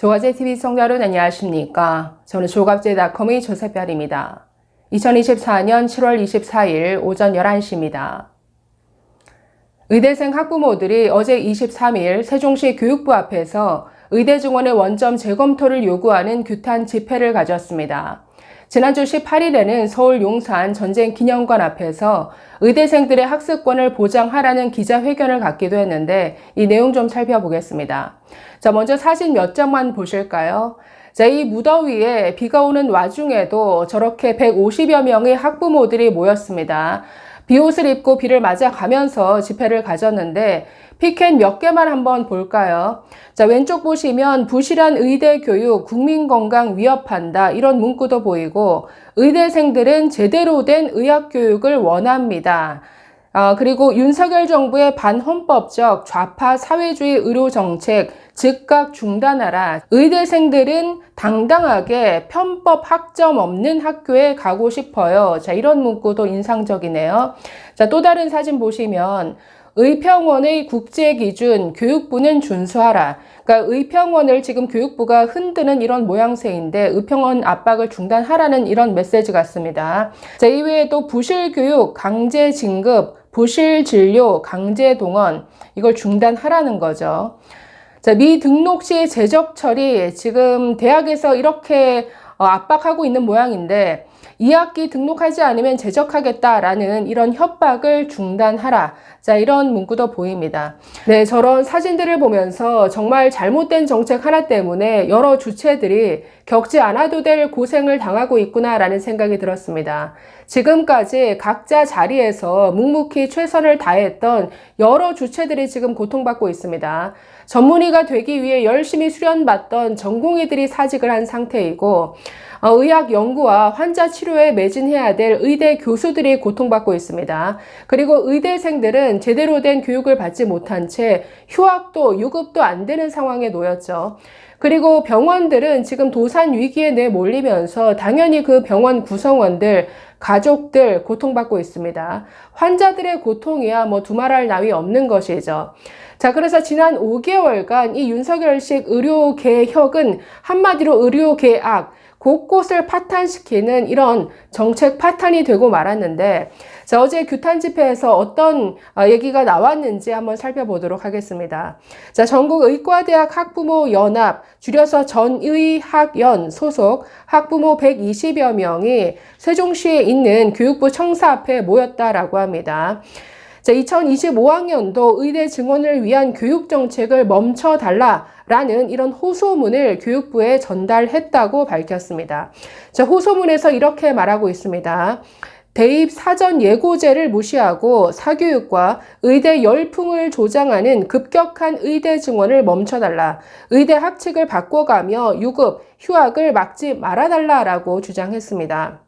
조갑제TV 시청자 여러분 안녕하십니까? 저는 조갑제닷컴의 조세별입니다. 2024년 7월 24일 오전 11시입니다. 의대생 학부모들이 어제 23일 세종시 교육부 앞에서 의대 증원의 원점 재검토를 요구하는 규탄 집회를 가졌습니다. 지난주 18일에는 서울 용산 전쟁기념관 앞에서 의대생들의 학습권을 보장하라는 기자회견을 갖기도 했는데 이 내용 좀 살펴보겠습니다. 자, 먼저 사진 몇 장만 보실까요? 자, 이 무더위에 비가 오는 와중에도 저렇게 150여 명의 학부모들이 모였습니다. 비옷을 입고 비를 맞아가면서 집회를 가졌는데 피켓 몇 개만 한번 볼까요? 자, 왼쪽 보시면 부실한 의대 교육, 국민 건강 위협한다 이런 문구도 보이고 의대생들은 제대로 된 의학 교육을 원합니다. 그리고 윤석열 정부의 반헌법적 좌파 사회주의 의료 정책 즉각 중단하라. 의대생들은 당당하게 편법 학점 없는 학교에 가고 싶어요. 자, 이런 문구도 인상적이네요. 자, 또 다른 사진 보시면 의평원의 국제기준 교육부는 준수하라. 그러니까 의평원을 지금 교육부가 흔드는 이런 모양새인데 의평원 압박을 중단하라는 이런 메시지 같습니다. 자, 이외에도 부실교육, 강제진급, 부실진료, 강제동원 이걸 중단하라는 거죠. 자, 미등록 시 재적 처리 지금 대학에서 이렇게 압박하고 있는 모양인데 2학기 등록하지 않으면 제적하겠다라는 이런 협박을 중단하라. 자, 이런 문구도 보입니다. 네, 저런 사진들을 보면서 정말 잘못된 정책 하나 때문에 여러 주체들이 겪지 않아도 될 고생을 당하고 있구나라는 생각이 들었습니다. 지금까지 각자 자리에서 묵묵히 최선을 다했던 여러 주체들이 지금 고통받고 있습니다. 전문의가 되기 위해 열심히 수련받던 전공의들이 사직을 한 상태이고 의학 연구와 환자 치료에 매진해야 될 의대 교수들이 고통받고 있습니다. 그리고 의대생들은 제대로 된 교육을 받지 못한 채 휴학도 유급도 안 되는 상황에 놓였죠. 그리고 병원들은 지금 도산 위기에 내몰리면서 당연히 그 병원 구성원들, 가족들 고통받고 있습니다. 환자들의 고통이야 뭐 두말할 나위 없는 것이죠. 자, 그래서 지난 5개월간 이 윤석열식 의료개혁은 한마디로 의료개악, 곳곳을 파탄시키는 이런 정책 파탄이 되고 말았는데, 자, 어제 규탄 집회에서 어떤 얘기가 나왔는지 한번 살펴보도록 하겠습니다. 자, 전국의과대학 학부모 연합, 줄여서 전의학연 소속 학부모 120여 명이 세종시에 있는 교육부 청사 앞에 모였다라고 합니다. 자, 2025학년도 의대 증원을 위한 교육 정책을 멈춰달라라는 이런 호소문을 교육부에 전달했다고 밝혔습니다. 자, 호소문에서 이렇게 말하고 있습니다. 대입 사전 예고제를 무시하고 사교육과 의대 열풍을 조장하는 급격한 의대 증원을 멈춰달라. 의대 학칙을 바꿔가며 유급, 휴학을 막지 말아달라라고 주장했습니다.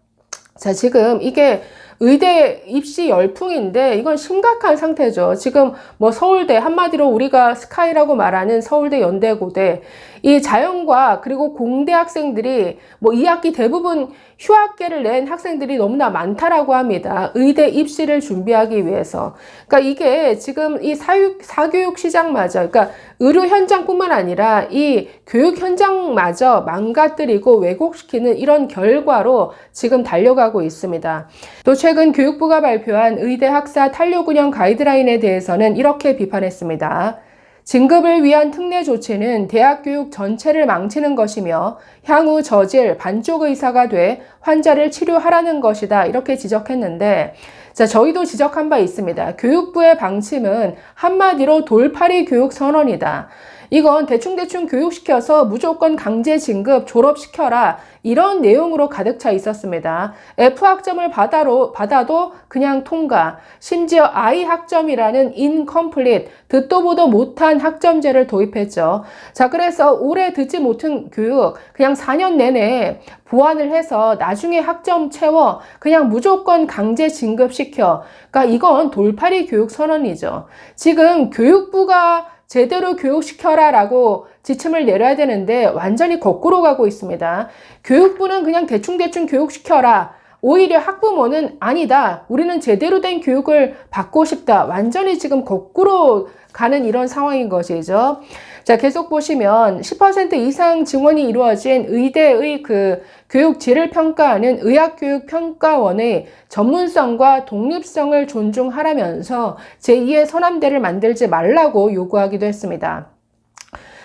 자, 지금 이게 의대 입시 열풍인데 이건 심각한 상태죠. 지금 뭐 서울대, 한마디로 우리가 스카이라고 말하는 서울대, 연대고대, 이 자연과 그리고 공대 학생들이 뭐 2학기 대부분 휴학계를 낸 학생들이 너무나 많다라고 합니다. 의대 입시를 준비하기 위해서. 그러니까 이게 지금 이 사교육 시장마저, 그러니까 의료 현장뿐만 아니라 이 교육 현장마저 망가뜨리고 왜곡시키는 이런 결과로 지금 달려가고 있습니다. 또 최근 교육부가 발표한 의대 학사 탄력 운영 가이드라인에 대해서는 이렇게 비판했습니다. 진급을 위한 특례 조치는 대학 교육 전체를 망치는 것이며 향후 저질, 반쪽 의사가 돼 환자를 치료하라는 것이다. 이렇게 지적했는데, 자, 저희도 지적한 바 있습니다. 교육부의 방침은 한마디로 돌팔이 교육 선언이다. 이건 대충대충 교육시켜서 무조건 강제 진급, 졸업시켜라. 이런 내용으로 가득 차 있었습니다. F학점을 받아도 그냥 통과. 심지어 I학점이라는 incomplete, 듣도 보도 못한 학점제를 도입했죠. 자, 그래서 올해 듣지 못한 교육 그냥 4년 내내 보완을 해서 나중에 학점 채워 그냥 무조건 강제 진급시켜. 그러니까 이건 돌팔이 교육 선언이죠. 지금 교육부가 제대로 교육시켜라 라고 지침을 내려야 되는데 완전히 거꾸로 가고 있습니다. 교육부는 그냥 대충대충 교육시켜라. 오히려 학부모는 아니다. 우리는 제대로 된 교육을 받고 싶다. 완전히 지금 거꾸로 가는 이런 상황인 것이죠. 자, 계속 보시면 10% 이상 증원이 이루어진 의대의 그 교육 질을 평가하는 의학교육평가원의 전문성과 독립성을 존중하라면서 제2의 서남대를 만들지 말라고 요구하기도 했습니다.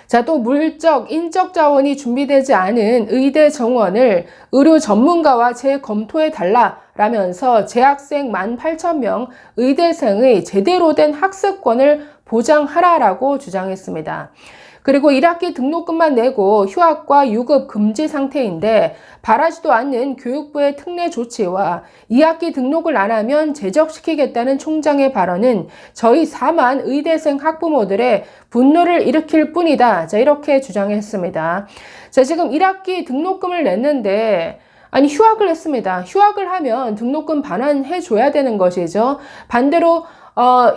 자, 또 물적, 인적 자원이 준비되지 않은 의대 정원을 의료 전문가와 재검토해 달라라면서 재학생 18,000명 의대생의 제대로 된 학습권을 보장하라라고 주장했습니다. 그리고 1학기 등록금만 내고 휴학과 유급 금지 상태인데 바라지도 않는 교육부의 특례 조치와 2학기 등록을 안 하면 제적시키겠다는 총장의 발언은 저희 4만 의대생 학부모들의 분노를 일으킬 뿐이다. 자, 이렇게 주장했습니다. 자, 지금 1학기 등록금을 냈는데 아니 휴학을 했습니다. 휴학을 하면 등록금 반환해 줘야 되는 것이죠. 반대로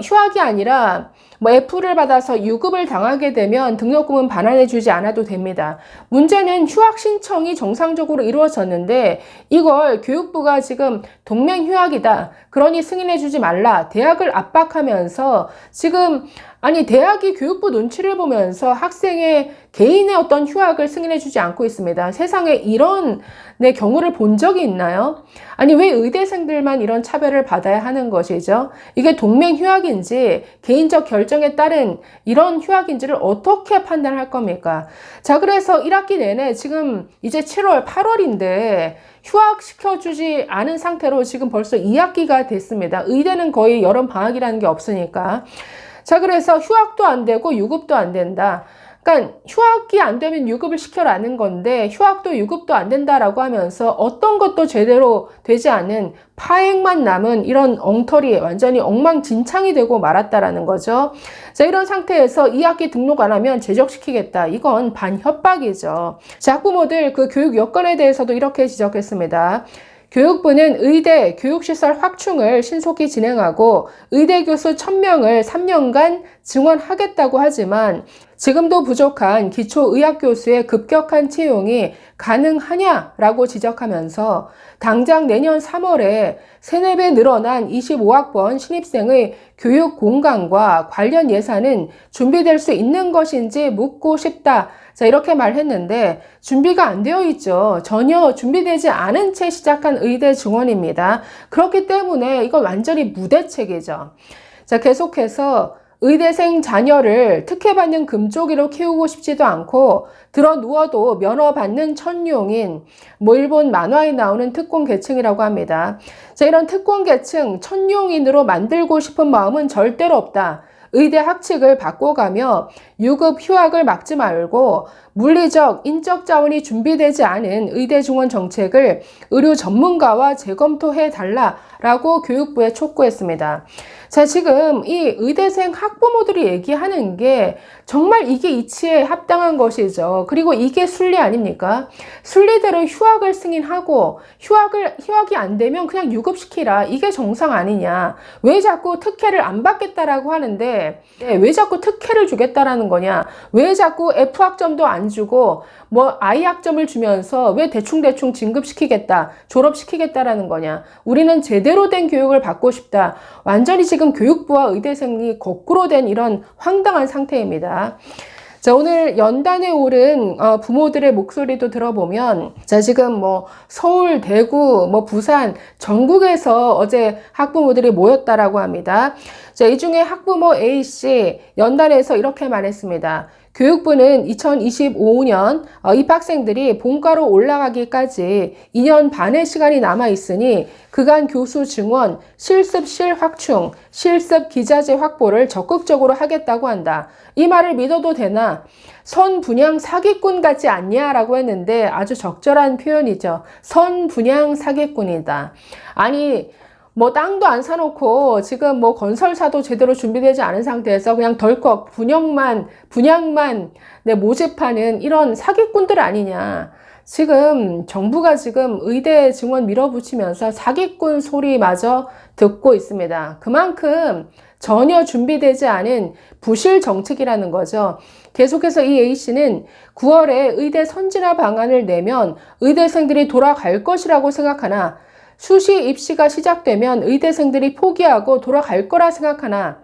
휴학이 아니라 F를 받아서 유급을 당하게 되면 등록금은 반환해 주지 않아도 됩니다. 문제는 휴학 신청이 정상적으로 이루어졌는데 이걸 교육부가 지금 동맹휴학이다. 그러니 승인해 주지 말라. 대학을 압박하면서 지금 아니 대학이 교육부 눈치를 보면서 학생의 개인의 어떤 휴학을 승인해 주지 않고 있습니다. 세상에 이런 경우를 본 적이 있나요? 아니 왜 의대생들만 이런 차별을 받아야 하는 것이죠? 이게 동맹휴학인지 개인적 결정에 따른 이런 휴학인지를 어떻게 판단할 겁니까? 자, 그래서 1학기 내내 지금 이제 7월, 8월인데 휴학시켜주지 않은 상태로 지금 벌써 2학기가 됐습니다. 의대는 거의 여름방학이라는 게 없으니까. 자, 그래서 휴학도 안 되고 유급도 안 된다. 그러니까 휴학이 안 되면 유급을 시켜라는 건데 휴학도 유급도 안 된다라고 하면서 어떤 것도 제대로 되지 않은 파행만 남은 이런 엉터리 완전히 엉망진창이 되고 말았다라는 거죠. 자, 이런 상태에서 2학기 등록 안 하면 제적시키겠다. 이건 반협박이죠. 자, 학부모들 그 교육 여건에 대해서도 이렇게 지적했습니다. 교육부는 의대 교육시설 확충을 신속히 진행하고 의대 교수 1000명을 3년간 증원하겠다고 하지만 지금도 부족한 기초의학교수의 급격한 채용이 가능하냐라고 지적하면서 당장 내년 3월에 3, 4배 늘어난 25학번 신입생의 교육 공간과 관련 예산은 준비될 수 있는 것인지 묻고 싶다. 자, 이렇게 말했는데 준비가 안 되어 있죠. 전혀 준비되지 않은 채 시작한 의대 증원입니다. 그렇기 때문에 이건 완전히 무대책이죠. 자, 계속해서 의대생 자녀를 특혜받는 금쪽이로 키우고 싶지도 않고 들어 누워도 면허받는 천룡인 일본 만화에 나오는 특권 계층이라고 합니다. 자, 이런 특권 계층 천룡인으로 만들고 싶은 마음은 절대로 없다. 의대 학칙을 바꿔가며 유급 휴학을 막지 말고 물리적, 인적 자원이 준비되지 않은 의대 증원 정책을 의료 전문가와 재검토해 달라라고 교육부에 촉구했습니다. 자, 지금 이 의대생 학부모들이 얘기하는 게 정말 이게 이치에 합당한 것이죠. 그리고 이게 순리 아닙니까? 순리대로 휴학을 승인하고 휴학이 안 되면 그냥 유급시키라. 이게 정상 아니냐. 왜 자꾸 특혜를 안 받겠다라고 하는데 왜 자꾸 특혜를 주겠다라는 거냐. 왜 자꾸 F학점도 안 주고 I학점을 주면서 왜 대충대충 진급시키겠다, 졸업시키겠다라는 거냐. 우리는 제대로 된 교육을 받고 싶다. 완전히 지금 교육부와 의대생이 거꾸로 된 이런 황당한 상태입니다. 자, 오늘 연단에 오른 부모들의 목소리도 들어보면 자, 지금 서울, 대구, 부산, 전국에서 어제 학부모들이 모였다라고 합니다. 자, 이 중에 학부모 A씨 연단에서 이렇게 말했습니다. 교육부는 2025년 입학생들이 본과로 올라가기까지 2년 반의 시간이 남아 있으니 그간 교수 증원, 실습실 확충, 실습 기자재 확보를 적극적으로 하겠다고 한다. 이 말을 믿어도 되나? 선분양 사기꾼 같지 않냐라고 했는데 아주 적절한 표현이죠. 선분양 사기꾼이다. 아니 땅도 안 사놓고 지금 건설사도 제대로 준비되지 않은 상태에서 그냥 덜컥 분양만 모집하는 이런 사기꾼들 아니냐. 지금 정부가 지금 의대 증원 밀어붙이면서 사기꾼 소리마저 듣고 있습니다. 그만큼 전혀 준비되지 않은 부실 정책이라는 거죠. 계속해서 이 A씨는 9월에 의대 선진화 방안을 내면 의대생들이 돌아갈 것이라고 생각하나 수시 입시가 시작되면 의대생들이 포기하고 돌아갈 거라 생각하나,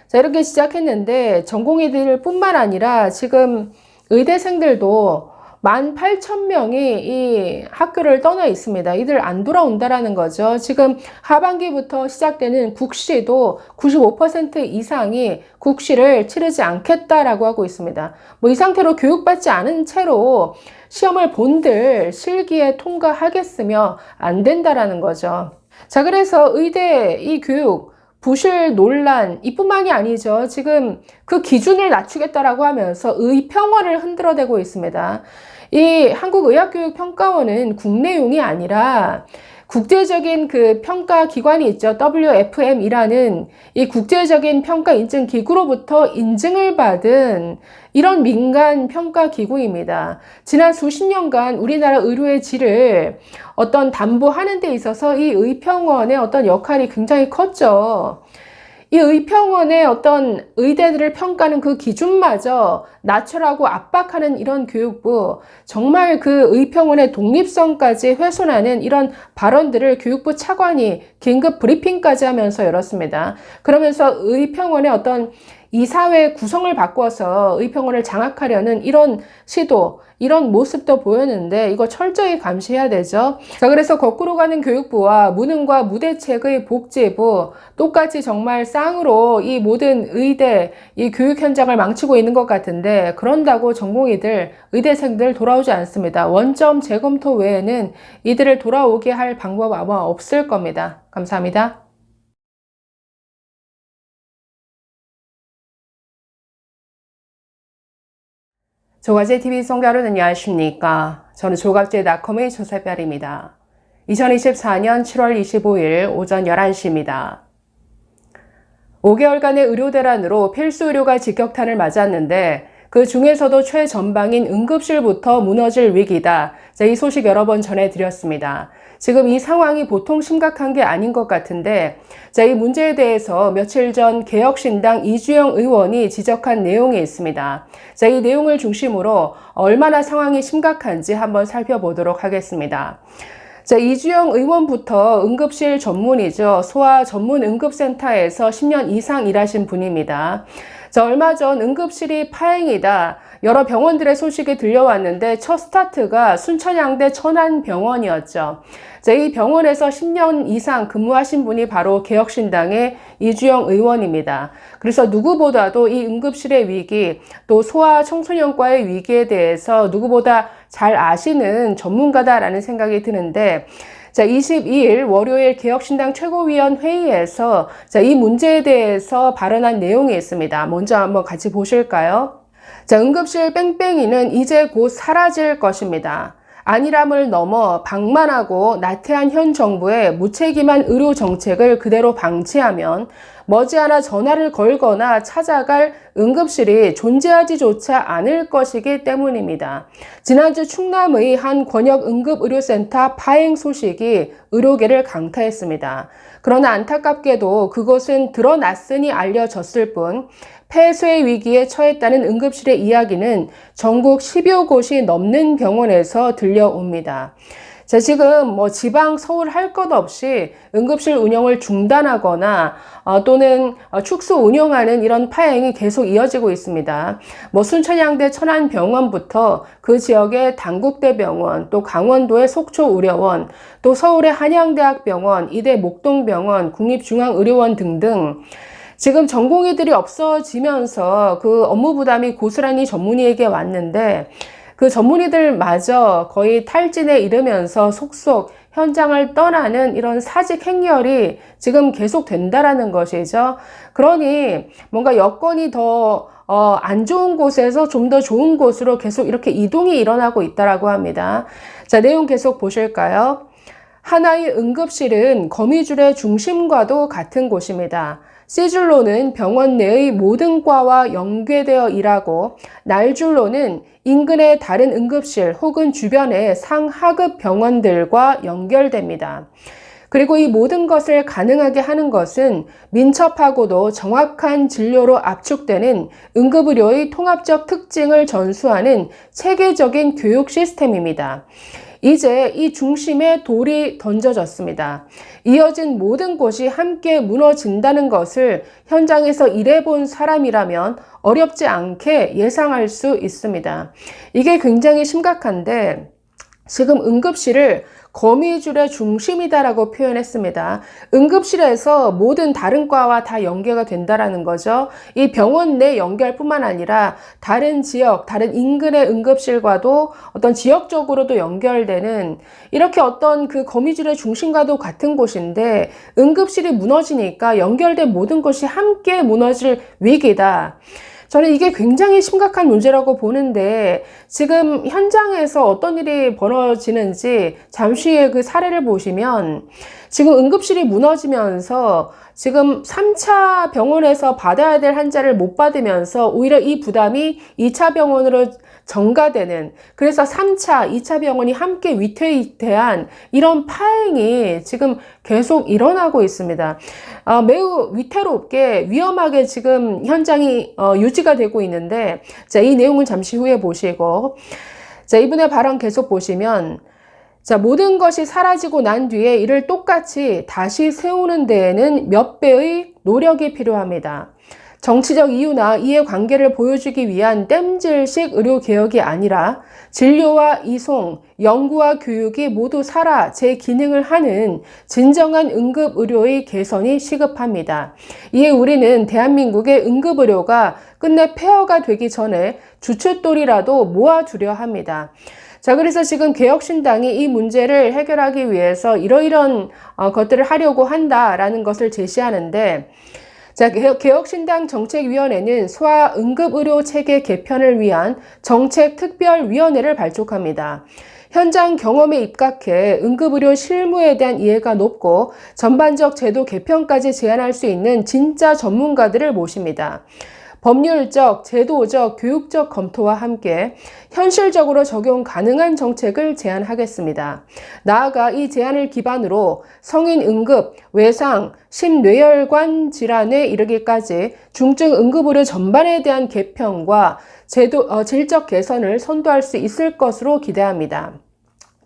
자, 이렇게 시작했는데 전공의들 뿐만 아니라 지금 의대생들도 18,000명이 이 학교를 떠나 있습니다. 이들 안 돌아온다라는 거죠. 지금 하반기부터 시작되는 국시도 95% 이상이 국시를 치르지 않겠다라고 하고 있습니다. 뭐 이 상태로 교육받지 않은 채로 시험을 본들 실기에 통과하겠으며 안 된다라는 거죠. 자, 그래서 의대 이 교육 부실 논란 이뿐만이 아니죠. 지금 그 기준을 낮추겠다라고 하면서 의평원을 흔들어대고 있습니다. 이 한국의학교육평가원은 국내용이 아니라 국제적인 그 평가 기관이 있죠. WFM이라는 이 국제적인 평가 인증 기구로부터 인증을 받은 이런 민간 평가 기구입니다. 지난 수십 년간 우리나라 의료의 질을 어떤 담보하는 데 있어서 이 의평원의 어떤 역할이 굉장히 컸죠. 이 의평원의 어떤 의대들을 평가하는 그 기준마저 낮추라고 압박하는 이런 교육부, 정말 그 의평원의 독립성까지 훼손하는 이런 발언들을 교육부 차관이 긴급 브리핑까지 하면서 열었습니다. 그러면서 의평원의 어떤 이사회 구성을 바꿔서 의평원을 장악하려는 이런 시도, 이런 모습도 보였는데 이거 철저히 감시해야 되죠. 자, 그래서 거꾸로 가는 교육부와 무능과 무대책의 복지부, 똑같이 정말 쌍으로 이 모든 의대, 이 교육 현장을 망치고 있는 것 같은데, 그런다고 전공의들, 의대생들 돌아오지 않습니다. 원점 재검토 외에는 이들을 돌아오게 할 방법 아마 없을 겁니다. 감사합니다. 조갑제TV 시청자 여러분 안녕하십니까. 저는 조갑제닷컴의 조세별입니다. 2024년 7월 25일 오전 11시입니다. 5개월간의 의료대란으로 필수 의료가 직격탄을 맞았는데 그 중에서도 최전방인 응급실부터 무너질 위기다. 이 소식 여러 번 전해드렸습니다. 지금 이 상황이 보통 심각한 게 아닌 것 같은데, 이 문제에 대해서 며칠 전 개혁신당 이주영 의원이 지적한 내용이 있습니다. 이 내용을 중심으로 얼마나 상황이 심각한지 한번 살펴보도록 하겠습니다. 이주영 의원부터 응급실 전문이죠. 소아 전문 응급센터에서 10년 이상 일하신 분입니다. 얼마 전 응급실이 파행이다. 여러 병원들의 소식이 들려왔는데 첫 스타트가 순천향대 천안병원이었죠. 이 병원에서 10년 이상 근무하신 분이 바로 개혁신당의 이주영 의원입니다. 그래서 누구보다도 이 응급실의 위기, 또 소아 청소년과의 위기에 대해서 누구보다 잘 아시는 전문가다라는 생각이 드는데, 22일 월요일 개혁신당 최고위원 회의에서 이 문제에 대해서 발언한 내용이 있습니다. 먼저 한번 같이 보실까요? 응급실 뺑뺑이는 이제 곧 사라질 것입니다. 안일함을 넘어 방만하고 나태한 현 정부의 무책임한 의료 정책을 그대로 방치하면 머지않아 전화를 걸거나 찾아갈 응급실이 존재하지조차 않을 것이기 때문입니다. 지난주 충남의 한 권역 응급의료센터 파행 소식이 의료계를 강타했습니다. 그러나 안타깝게도 그것은 드러났으니 알려졌을 뿐 폐쇄 위기에 처했다는 응급실의 이야기는 전국 10여 곳이 넘는 병원에서 들려옵니다. 지금 지방 서울 할 것 없이 응급실 운영을 중단하거나 또는 축소 운영하는 이런 파행이 계속 이어지고 있습니다. 순천향대 천안병원부터 그 지역의 당국대병원, 또 강원도의 속초의료원, 또 서울의 한양대학병원, 이대 목동병원, 국립중앙의료원 등등 지금 전공의들이 없어지면서 그 업무 부담이 고스란히 전문의에게 왔는데 그 전문의들마저 거의 탈진에 이르면서 속속 현장을 떠나는 이런 사직 행렬이 지금 계속된다라는 것이죠. 그러니 뭔가 여건이 더 안 좋은 곳에서 좀 더 좋은 곳으로 계속 이렇게 이동이 일어나고 있다라고 합니다. 내용 계속 보실까요? 하나의 응급실은 거미줄의 중심과도 같은 곳입니다. C줄로는 병원 내의 모든 과와 연계되어 일하고 날줄로는 인근의 다른 응급실 혹은 주변의 상하급 병원들과 연결됩니다. 그리고 이 모든 것을 가능하게 하는 것은 민첩하고도 정확한 진료로 압축되는 응급의료의 통합적 특징을 전수하는 체계적인 교육 시스템입니다. 이제 이 중심에 돌이 던져졌습니다. 이어진 모든 곳이 함께 무너진다는 것을 현장에서 일해본 사람이라면 어렵지 않게 예상할 수 있습니다. 이게 굉장히 심각한데 지금 응급실을 거미줄의 중심이다라고 표현했습니다. 응급실에서 모든 다른 과와 다 연계가 된다라는 거죠. 이 병원 내 연결뿐만 아니라 다른 지역, 다른 인근의 응급실과도 어떤 지역적으로도 연결되는 이렇게 어떤 그 거미줄의 중심과도 같은 곳인데 응급실이 무너지니까 연결된 모든 것이 함께 무너질 위기다. 저는 이게 굉장히 심각한 문제라고 보는데 지금 현장에서 어떤 일이 벌어지는지 잠시 후에 그 사례를 보시면 지금 응급실이 무너지면서 지금 3차 병원에서 받아야 될 환자를 못 받으면서 오히려 이 부담이 2차 병원으로 전가되는, 그래서 3차, 2차 병원이 함께 위태위태한 이런 파행이 지금 계속 일어나고 있습니다. 매우 위태롭게 위험하게 지금 현장이 유지가 되고 있는데, 자, 이 내용은 잠시 후에 보시고, 자, 이분의 발언 계속 보시면, 자, 모든 것이 사라지고 난 뒤에 이를 똑같이 다시 세우는 데에는 몇 배의 노력이 필요합니다. 정치적 이유나 이해관계를 보여주기 위한 땜질식 의료개혁이 아니라 진료와 이송, 연구와 교육이 모두 살아 제 기능을 하는 진정한 응급의료의 개선이 시급합니다. 이에 우리는 대한민국의 응급의료가 끝내 폐허가 되기 전에 주춧돌이라도 모아두려 합니다. 자, 그래서 지금 개혁신당이 이 문제를 해결하기 위해서 이러이러한 것들을 하려고 한다라는 것을 제시하는데, 자, 개혁신당 정책위원회는 소아응급의료 체계 개편을 위한 정책특별위원회를 발족합니다. 현장 경험에 입각해 응급의료 실무에 대한 이해가 높고 전반적 제도 개편까지 제안할 수 있는 진짜 전문가들을 모십니다. 법률적, 제도적, 교육적 검토와 함께 현실적으로 적용 가능한 정책을 제안하겠습니다. 나아가 이 제안을 기반으로 성인 응급, 외상, 심뇌혈관 질환에 이르기까지 중증 응급의료 전반에 대한 개편과 질적 개선을 선도할 수 있을 것으로 기대합니다.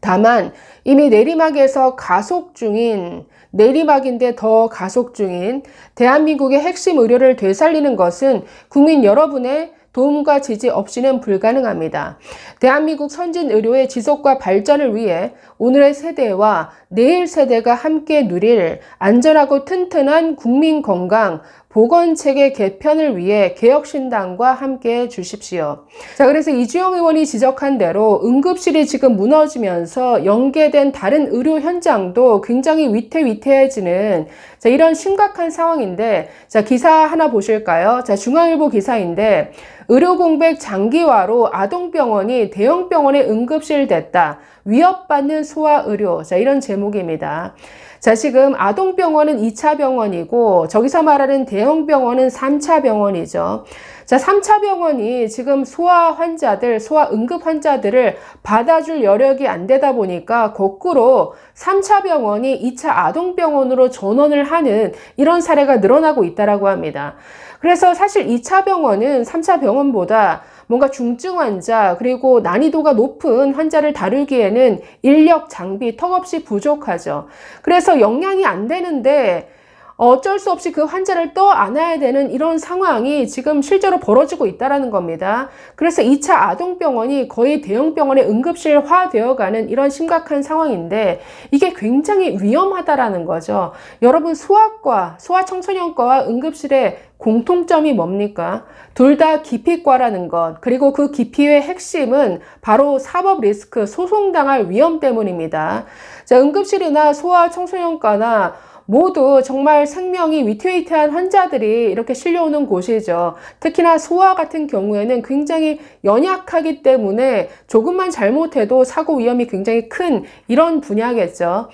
다만 이미 내리막에서 가속 중인, 내리막인데 더 가속 중인 대한민국의 핵심 의료를 되살리는 것은 국민 여러분의 도움과 지지 없이는 불가능합니다. 대한민국 선진 의료의 지속과 발전을 위해 오늘의 세대와 내일 세대가 함께 누릴 안전하고 튼튼한 국민 건강 보건체계 개편을 위해 개혁신당과 함께 해 주십시오. 자, 그래서 이주영 의원이 지적한 대로 응급실이 지금 무너지면서 연계된 다른 의료 현장도 굉장히 위태위태해지는, 자, 이런 심각한 상황인데, 자, 기사 하나 보실까요? 자, 중앙일보 기사인데, 의료공백 장기화로 아동병원이 대형병원의 응급실 됐다. 위협받는 소아의료. 자, 이런 제목입니다. 자, 지금 아동병원은 2차 병원이고 저기서 말하는 대형병원은 3차 병원이죠. 자, 3차 병원이 지금 소아 환자들, 소아 응급 환자들을 받아줄 여력이 안 되다 보니까 거꾸로 3차 병원이 2차 아동병원으로 전원을 하는 이런 사례가 늘어나고 있다고 합니다. 그래서 사실 2차 병원은 3차 병원보다 뭔가 중증 환자 그리고 난이도가 높은 환자를 다루기에는 인력 장비 턱없이 부족하죠. 그래서 역량이 안 되는데 어쩔 수 없이 그 환자를 떠안아야 되는 이런 상황이 지금 실제로 벌어지고 있다는 겁니다. 그래서 2차 아동병원이 거의 대형병원의 응급실화 되어가는 이런 심각한 상황인데 이게 굉장히 위험하다라는 거죠. 여러분, 소아과, 소아청소년과와 응급실의 공통점이 뭡니까? 둘 다 기피과라는 것, 그리고 그 기피의 핵심은 바로 사법 리스크, 소송당할 위험 때문입니다. 자, 응급실이나 소아청소년과나 모두 정말 생명이 위태위태한 환자들이 이렇게 실려오는 곳이죠. 특히나 소아 같은 경우에는 굉장히 연약하기 때문에 조금만 잘못해도 사고 위험이 굉장히 큰 이런 분야겠죠.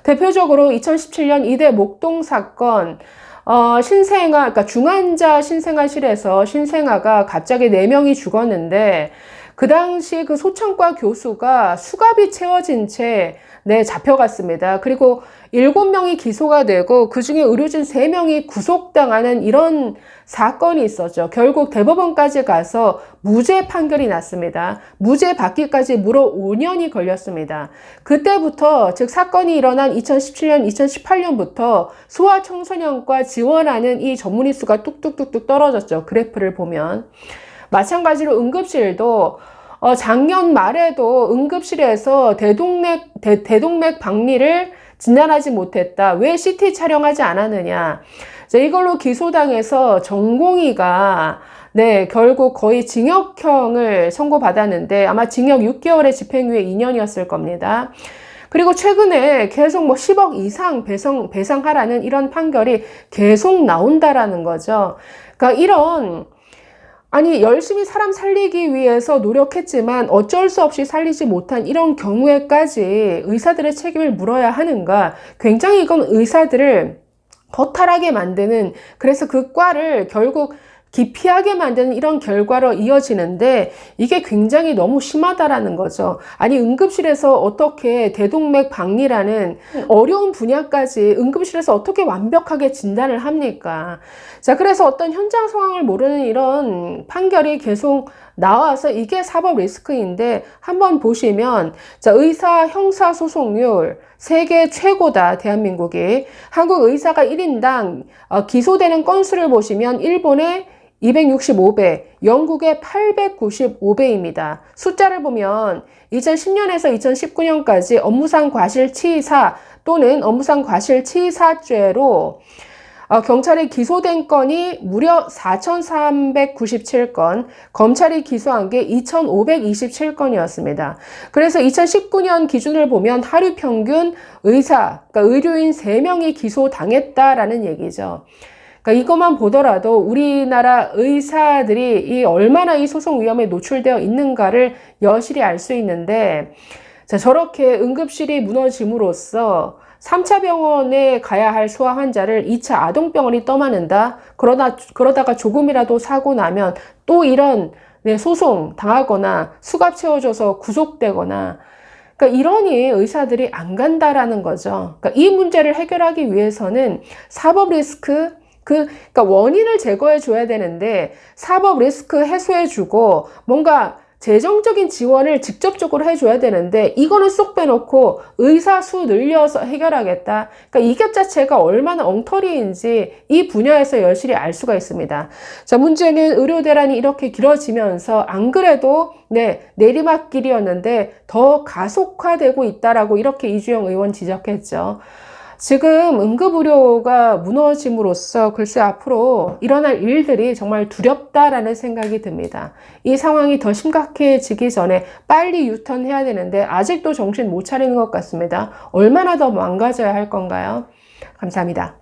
대표적으로 2017년 이대 목동 사건, 신생아, 그러니까 중환자 신생아실에서 신생아가 갑자기 4명이 죽었는데 그 당시 그 소청과 교수가 수갑이 채워진 채 잡혀갔습니다. 그리고 7명이 기소가 되고 그중에 의료진 3명이 구속당하는 이런 사건이 있었죠. 결국 대법원까지 가서 무죄 판결이 났습니다. 무죄 받기까지 무려 5년이 걸렸습니다. 그때부터 즉 사건이 일어난 2017년, 2018년부터 소아청소년과 지원하는 이 전문의 수가 뚝뚝뚝뚝 떨어졌죠. 그래프를 보면. 마찬가지로 응급실도 작년 말에도 응급실에서 대동맥 박리를 진단하지 못했다. 왜 CT 촬영하지 않았느냐. 이걸로 기소당해서 전공의가 결국 거의 징역형을 선고받았는데 아마 징역 6개월에 집행유예 2년이었을 겁니다. 그리고 최근에 계속 10억 이상 배상하라는 이런 판결이 계속 나온다라는 거죠. 그러니까 열심히 사람 살리기 위해서 노력했지만 어쩔 수 없이 살리지 못한 이런 경우에까지 의사들의 책임을 물어야 하는가. 굉장히 이건 의사들을 허탈하게 만드는, 그래서 그 과를 결국 기피하게 만드는 이런 결과로 이어지는데 이게 굉장히 너무 심하다라는 거죠. 아니 응급실에서 어떻게 대동맥 박리라는 어려운 분야까지 응급실에서 어떻게 완벽하게 진단을 합니까? 자, 그래서 어떤 현장 상황을 모르는 이런 판결이 계속 나와서 이게 사법 리스크인데 한번 보시면 자, 의사 형사 소송률 세계 최고다. 대한민국이. 한국 의사가 1인당 기소되는 건수를 보시면 일본의 265배, 영국의 895배입니다. 숫자를 보면 2010년에서 2019년까지 업무상 과실치사 또는 업무상 과실치사죄로 경찰이 기소된 건이 무려 4,397건, 검찰이 기소한 게 2,527건이었습니다. 그래서 2019년 기준을 보면 하루 평균 그러니까 의료인 3명이 기소당했다라는 얘기죠. 그러니까 이것만 보더라도 우리나라 의사들이 얼마나 이 소송 위험에 노출되어 있는가를 여실히 알 수 있는데, 자, 저렇게 응급실이 무너짐으로써 3차 병원에 가야 할 소아 환자를 2차 아동병원이 떠맡는다. 그러다가 조금이라도 사고 나면 또 이런 소송 당하거나 수갑 채워줘서 구속되거나, 그러니까 이러니 의사들이 안 간다라는 거죠. 그러니까 이 문제를 해결하기 위해서는 사법 리스크, 그러니까 원인을 제거해 줘야 되는데 사법 리스크 해소해 주고 뭔가 재정적인 지원을 직접적으로 해줘야 되는데 이거는 쏙 빼놓고 의사 수 늘려서 해결하겠다. 그러니까 이 것 자체가 얼마나 엉터리인지 이 분야에서 여실히 알 수가 있습니다. 자, 문제는 의료 대란이 이렇게 길어지면서 안 그래도 내리막길이었는데 더 가속화되고 있다라고 이렇게 이주영 의원 지적했죠. 지금 응급의료가 무너짐으로써 글쎄 앞으로 일어날 일들이 정말 두렵다라는 생각이 듭니다. 이 상황이 더 심각해지기 전에 빨리 유턴해야 되는데 아직도 정신 못 차리는 것 같습니다. 얼마나 더 망가져야 할 건가요? 감사합니다.